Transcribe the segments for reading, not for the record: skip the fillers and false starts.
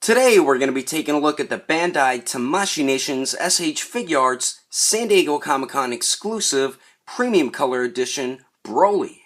Today we're going to be taking a look at the Bandai Tamashii Nation's SH Figuarts San Diego Comic-Con exclusive Premium Color Edition BROLY.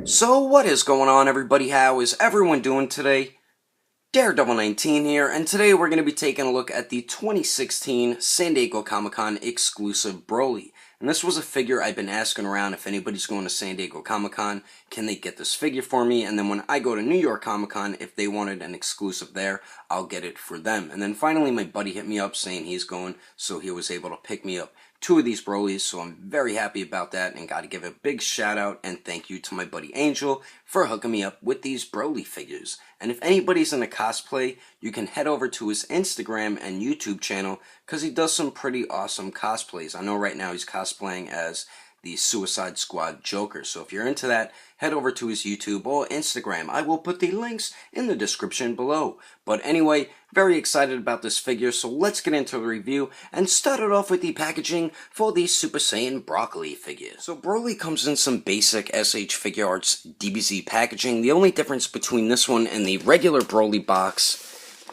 So what is going on, everybody? How is everyone doing today? Daredevil19 here, and today we're going to be taking a look at the 2016 San Diego Comic-Con exclusive BROLY. And this was a figure I've been asking around if anybody's going to San Diego Comic-Con, can they get this figure for me? And then when I go to New York Comic-Con, if they wanted an exclusive there, I'll get it for them. And then finally my buddy hit me up saying he's going, so he was able to pick me up two of these BROLYs, so I'm very happy about that, and got to give a big shout out and thank you to my buddy Angel for hooking me up with these BROLY figures. And if anybody's into cosplay, you can head over to his Instagram and YouTube channel, because he does some pretty awesome cosplays. I know right now he's cosplaying as the Suicide Squad Joker, so if you're into that, head over to his YouTube or Instagram. I will put the links in the description below. But anyway, very excited about this figure, so let's get into the review and start it off with the packaging for the Super Saiyan BROLY figure. So BROLY comes in some basic SH Figuarts DBZ packaging. The only difference between this one and the regular BROLY box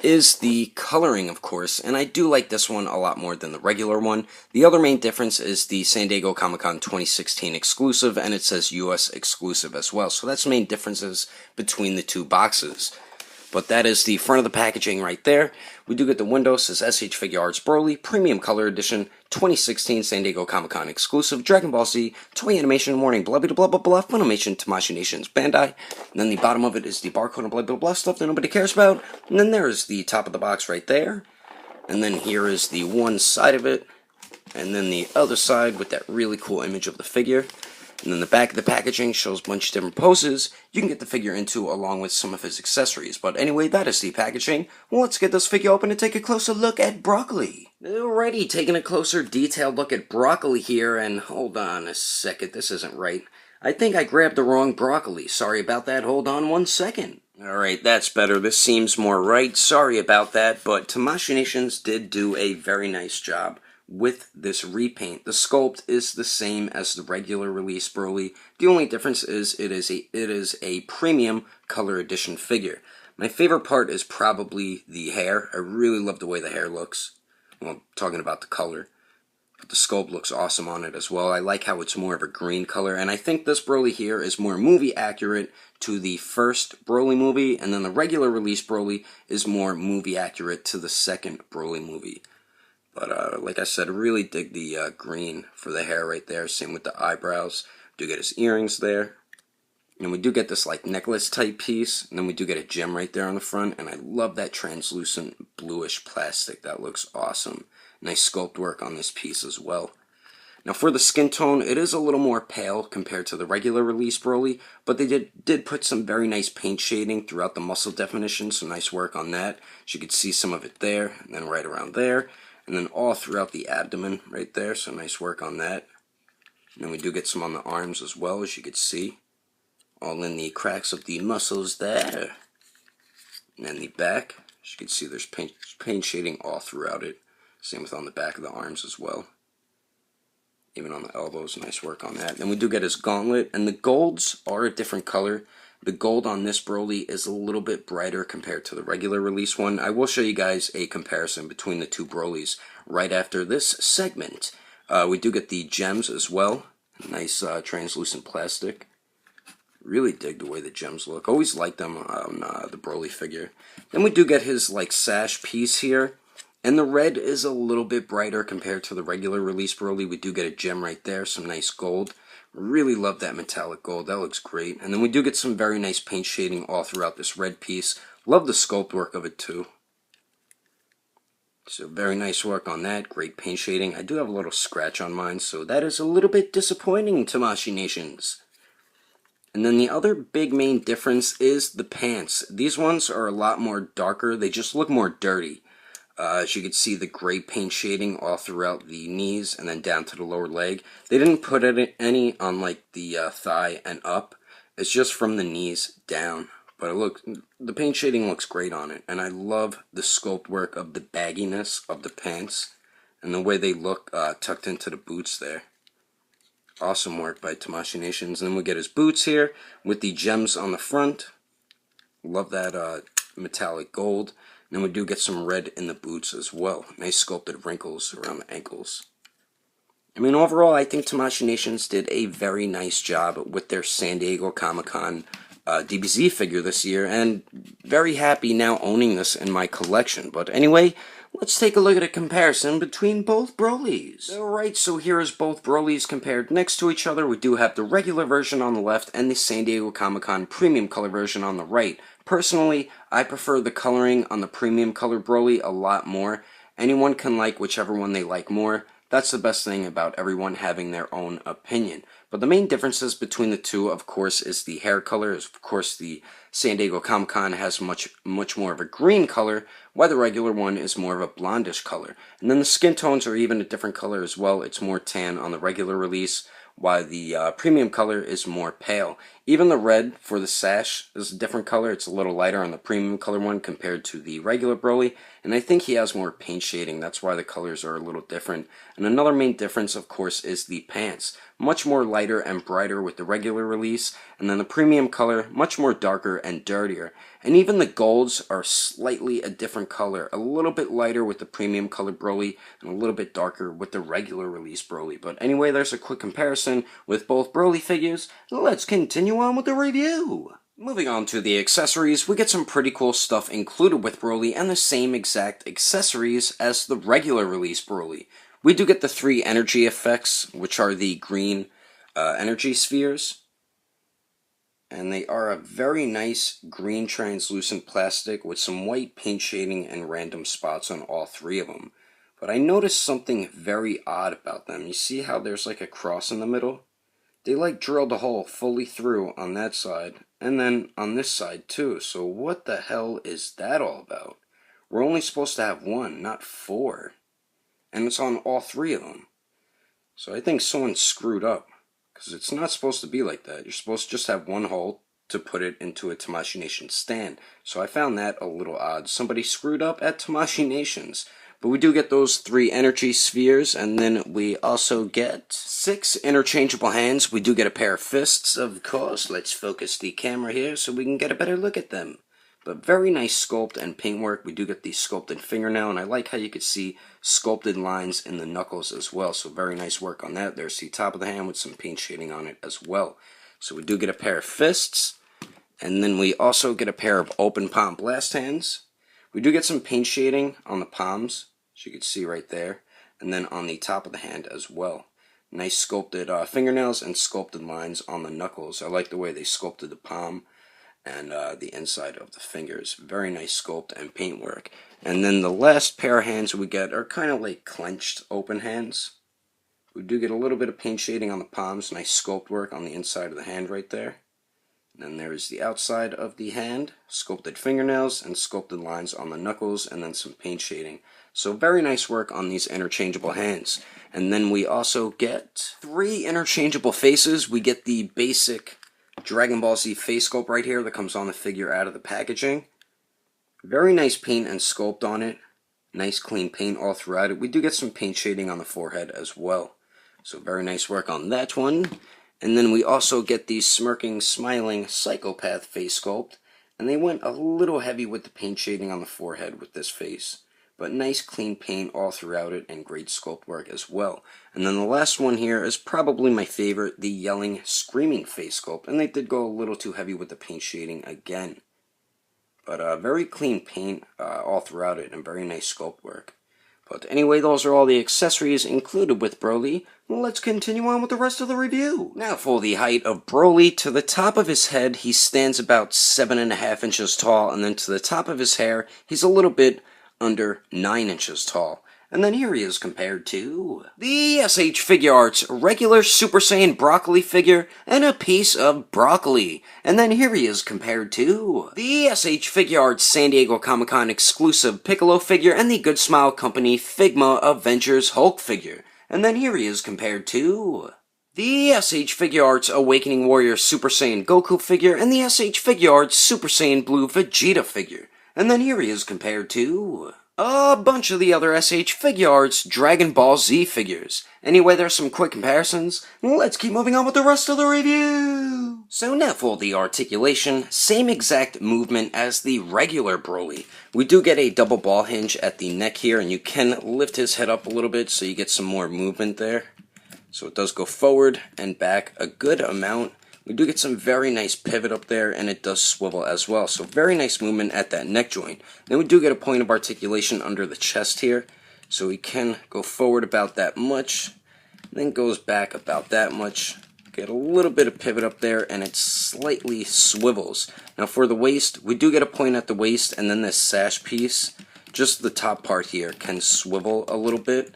is the coloring, of course, and I do like this one a lot more than the regular one. The other main difference is the San Diego Comic-Con 2016 exclusive, and it says US exclusive as well, so that's the main differences between the two boxes. But that is the front of the packaging right there. We do get the window, says SH Figuarts BROLY Premium Color Edition 2016 San Diego Comic-Con exclusive Dragon Ball Z toy animation warning blah blah blah blah blah Funimation Tamashii Nation's Bandai. And then the bottom of it is the barcode and blah blah blah stuff that nobody cares about. And then there is the top of the box right there. And then here is the one side of it. And then the other side with that really cool image of the figure. And then the back of the packaging shows a bunch of different poses you can get the figure into along with some of his accessories. But anyway, that is the packaging. Well, let's get this figure open and take a closer look at BROLY. Alrighty, taking a closer detailed look at BROLY here, and hold on a second, this isn't right. I think I grabbed the wrong BROLY. Sorry about that, hold on one second. Alright, that's better. This seems more right. Sorry about that, but Tamashii Nations did do a very nice job with this repaint. The sculpt is the same as the regular release BROLY. The only difference is it is a premium color edition figure. My favorite part is probably the hair. I really love the way the hair looks. Well, talking about the color. But the sculpt looks awesome on it as well. I like how it's more of a green color, and I think this BROLY here is more movie accurate to the first BROLY movie, and then the regular release BROLY is more movie accurate to the second BROLY movie. But like I said, I really dig the green for the hair right there. Same with the eyebrows. Do get his earrings there. And we do get this like necklace type piece. And then we do get a gem right there on the front. And I love that translucent bluish plastic. That looks awesome. Nice sculpt work on this piece as well. Now for the skin tone, it is a little more pale compared to the regular release BROLY. But they did put some very nice paint shading throughout the muscle definition. So nice work on that. As you can see some of it there. And then right around there. And then all throughout the abdomen right there, so nice work on that. And then we do get some on the arms as well, as you can see. All in the cracks of the muscles there. And then the back, as you can see, there's paint shading all throughout it. Same with on the back of the arms as well. Even on the elbows, nice work on that. And we do get his gauntlet, and the golds are a different color. The gold on this BROLY is a little bit brighter compared to the regular release one. I will show you guys a comparison between the two BROLYs right after this segment. We do get the gems as well. Nice translucent plastic. Really dig the way the gems look. Always liked them on the BROLY figure. Then we do get his like sash piece here. And the red is a little bit brighter compared to the regular release BROLY. We do get a gem right there, some nice gold. Really love that metallic gold, that looks great. And then we do get some very nice paint shading all throughout this red piece. Love the sculpt work of it too. So very nice work on that, great paint shading. I do have a little scratch on mine, so that is a little bit disappointing, Tamashii Nations. And then the other big main difference is the pants. These ones are a lot more darker, they just look more dirty. As you can see, the gray paint shading all throughout the knees and then down to the lower leg. They didn't put any on like the thigh and up. It's just from the knees down. But the paint shading looks great on it, and I love the sculpt work of the bagginess of the pants and the way they look tucked into the boots there. Awesome work by Tamashii Nations. And then we get his boots here with the gems on the front. Love that metallic gold. And then we do get some red in the boots as well. Nice sculpted wrinkles around the ankles. I mean, overall, I think Tamashii Nations did a very nice job with their San Diego Comic-Con DBZ figure this year, and very happy now owning this in my collection. But anyway, let's take a look at a comparison between both Brolys. Alright, so here is both Brolys compared next to each other. We do have the regular version on the left and the San Diego Comic-Con premium color version on the right. Personally, I prefer the coloring on the premium color Broly a lot more. Anyone can like whichever one they like more. That's the best thing about everyone having their own opinion. But the main differences between the two, of course, is the hair color. Of course, the San Diego Comic-Con has much more of a green color, while the regular one is more of a blondish color. And then the skin tones are even a different color as well. It's more tan on the regular release, while the premium color is more pale. Even the red for the sash is a different color. It's a little lighter on the premium color one compared to the regular Broly, and I think he has more paint shading. That's why the colors are a little different. And another main difference, of course, is the pants. Much more lighter and brighter with the regular release, and then the premium color, much more darker and dirtier. And even the golds are slightly a different color, a little bit lighter with the premium color Broly, and a little bit darker with the regular release Broly. But anyway, there's a quick comparison with both Broly figures. Let's continue on with the review. Moving on to the accessories, we get some pretty cool stuff included with Broly, and the same exact accessories as the regular release Broly. We do get the 3 energy effects, which are the green energy spheres. And they are a very nice green translucent plastic with some white paint shading and random spots on all 3 of them. But I noticed something very odd about them. You see how there's like a cross in the middle? They like drilled a hole fully through on that side, and then on this side too. So what the hell is that all about? We're only supposed to have 1, not 4. And it's on all 3 of them. So I think someone screwed up, because it's not supposed to be like that. You're supposed to just have 1 hole to put it into a Tamashii Nation stand. So I found that a little odd. Somebody screwed up at Tamashii Nations. But we do get those 3 energy spheres, and then we also get 6 interchangeable hands. We do get a pair of fists, of course. Let's focus the camera here so we can get a better look at them. But very nice sculpt and paintwork. We do get the sculpted fingernail, and I like how you could see sculpted lines in the knuckles as well. So very nice work on that. There's the top of the hand with some paint shading on it as well. So we do get a pair of fists, and then we also get a pair of open palm blast hands. We do get some paint shading on the palms, as you can see right there, and then on the top of the hand as well. Nice sculpted fingernails and sculpted lines on the knuckles. I like the way they sculpted the palm and the inside of the fingers. Very nice sculpt and paintwork. And then the last pair of hands we get are kind of like clenched open hands. We do get a little bit of paint shading on the palms, nice sculpt work on the inside of the hand right there. And then there's the outside of the hand, sculpted fingernails and sculpted lines on the knuckles, and then some paint shading. So very nice work on these interchangeable hands. And then we also get 3 interchangeable faces. We get the basic Dragon Ball Z face sculpt right here that comes on the figure out of the packaging. Very nice paint and sculpt on it. Nice clean paint all throughout it. We do get some paint shading on the forehead as well. So very nice work on that one. And then we also get the smirking, smiling psychopath face sculpt. And they went a little heavy with the paint shading on the forehead with this face. But nice clean paint all throughout it and great sculpt work as well. And then the last one here is probably my favorite, the yelling, screaming face sculpt. And they did go a little too heavy with the paint shading again. But very clean paint all throughout it and very nice sculpt work. But anyway, those are all the accessories included with Broly. Let's continue on with the rest of the review. Now for the height of Broly, to the top of his head, he stands about 7.5 inches tall. And then to the top of his hair, he's a little bit under 9 inches tall. And then here he is compared to the SH Figuarts regular Super Saiyan Broccoli figure and a piece of broccoli. And then here he is compared to the SH Figuarts San Diego Comic-Con exclusive Piccolo figure and the Good Smile Company Figma Avengers Hulk figure. And then here he is compared to the SH Figuarts Awakening Warrior Super Saiyan Goku figure and the SH Figuarts Super Saiyan Blue Vegeta figure. And then here he is compared to a bunch of the other SH Figuarts Dragon Ball Z figures. Anyway, there's some quick comparisons. Let's keep moving on with the rest of the review. So now for the articulation, same exact movement as the regular Broly. We do get a double ball hinge at the neck here, and you can lift his head up a little bit so you get some more movement there. So it does go forward and back a good amount. We do get some very nice pivot up there, and it does swivel as well. So very nice movement at that neck joint. Then we do get a point of articulation under the chest here. So we can go forward about that much, then goes back about that much. Get a little bit of pivot up there, and it slightly swivels. Now for the waist, we do get a point at the waist, and then this sash piece, just the top part here, can swivel a little bit.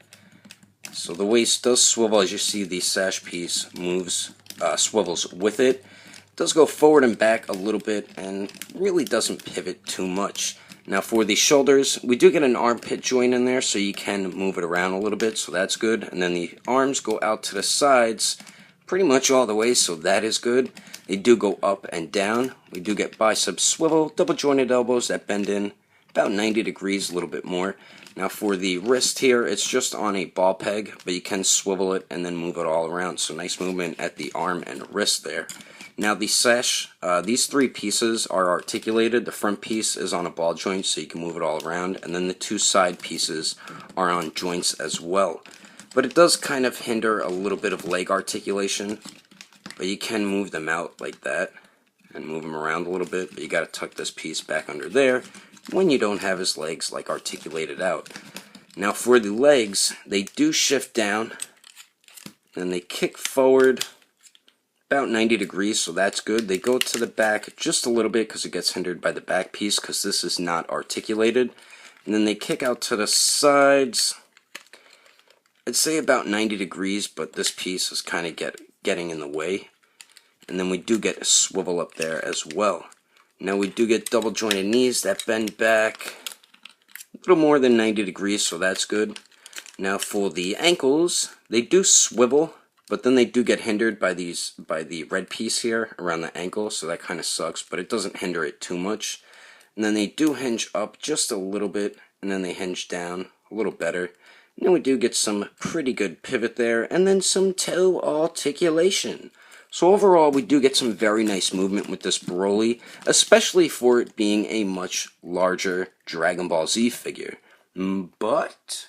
So the waist does swivel as you see the sash piece moves. Swivels with it. It does go forward and back a little bit and really doesn't pivot too much. Now for the shoulders, we do get an armpit joint in there so you can move it around a little bit, so that's good. And then the arms go out to the sides pretty much all the way, so that is good. They do go up and down. We do get bicep swivel, double jointed elbows that bend in about 90 degrees, a little bit more. Now for the wrist here, it's just on a ball peg, but you can swivel it and then move it all around. So nice movement at the arm and wrist there. Now the sash, these three pieces are articulated. The front piece is on a ball joint, so you can move it all around. And then the two side pieces are on joints as well. But it does kind of hinder a little bit of leg articulation. But you can move them out like that and move them around a little bit. But you got to tuck this piece back under there when you don't have his legs like articulated out. Now for the legs, they do shift down and they kick forward about 90 degrees, so that's good. They go to the back just a little bit because it gets hindered by the back piece because this is not articulated. And then they kick out to the sides, I'd say about 90 degrees, but this piece is kind of getting in the way. And then we do get a swivel up there as well. Now we do get double jointed knees that bend back a little more than 90 degrees, so that's good. Now for the ankles, they do swivel, but then they do get hindered by the red piece here around the ankle, so that kind of sucks, but it doesn't hinder it too much. And then they do hinge up just a little bit, and then they hinge down a little better. And then we do get some pretty good pivot there, and then some toe articulation. So overall, we do get some very nice movement with this Broly, especially for it being a much larger Dragon Ball Z figure. But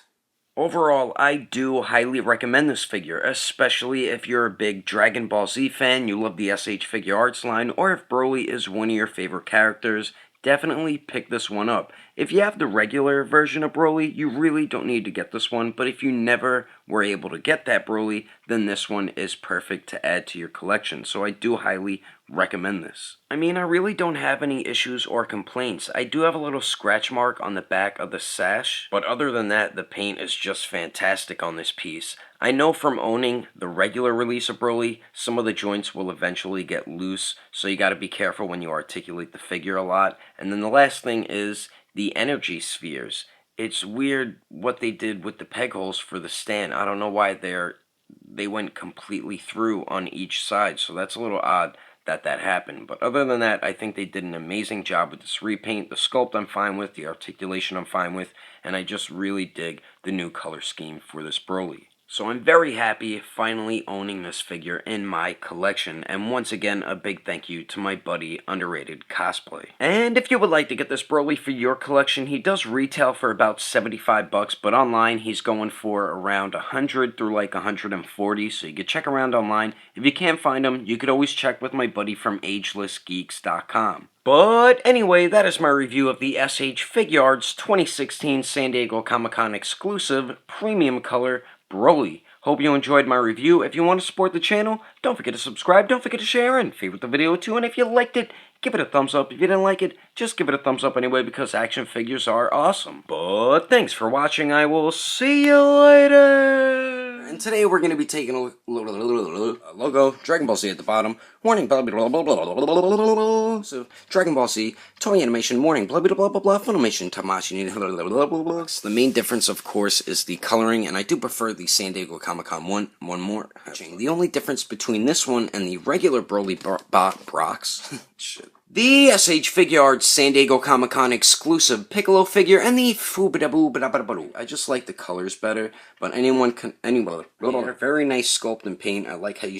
overall, I do highly recommend this figure, especially if you're a big Dragon Ball Z fan, you love the SH Figuarts line, or if Broly is one of your favorite characters. Definitely pick this one up. If you have the regular version of Broly, you really don't need to get this one, but if you never were able to get that Broly, then this one is perfect to add to your collection, so I do highly recommend this. I mean, I really don't have any issues or complaints. I do have a little scratch mark on the back of the sash, but other than that, the paint is just fantastic on this piece. I know from owning the regular release of Broly, some of the joints will eventually get loose, so you gotta be careful when you articulate the figure a lot. And then the last thing is the energy spheres. It's weird what they did with the peg holes for the stand. I don't know why they went completely through on each side, so that's a little odd that happened. But other than that, I think they did an amazing job with this repaint. The sculpt I'm fine with, the articulation I'm fine with, and I just really dig the new color scheme for this Broly. So I'm very happy finally owning this figure in my collection, and once again a big thank you to my buddy Underrated Cosplay. And if you would like to get this Broly for your collection, he does retail for about $75, but online he's going for around 100 through like 140, so you could check around online. If you can't find him, you could always check with my buddy from agelessgeeks.com. But anyway, that is my review of the SH Figuarts 2016 San Diego Comic-Con exclusive premium color Broly. Hope you enjoyed my review. If you want to support the channel, don't forget to subscribe, don't forget to share, and favorite the video too. And if you liked it, give it a thumbs up. If you didn't like it, just give it a thumbs up anyway, because action figures are awesome. But thanks for watching. I will see you later. And today we're going to be taking a logo, Dragon Ball Z at the bottom, warning, blah, blah, blah, blah, blah, blah, blah, blah, blah. So, Dragon Ball Z, toy animation, warning, blah, blah, blah, blah, blah, Funimation, Tamashii, blah, blah, blah, blah, blah. The main difference, of course, is the coloring, and I do prefer the San Diego Comic-Con one more. The only difference between this one and the regular BROLY Brox, shit. The Figuarts San Diego Comic-Con exclusive Piccolo figure and the Fubidaboo. I just like the colors better, but anyone. Very nice sculpt and paint. I like how you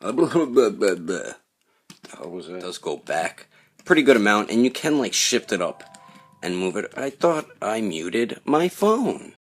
how was it? It does go back. Pretty good amount, and you can like shift it up and move it. I thought I muted my phone.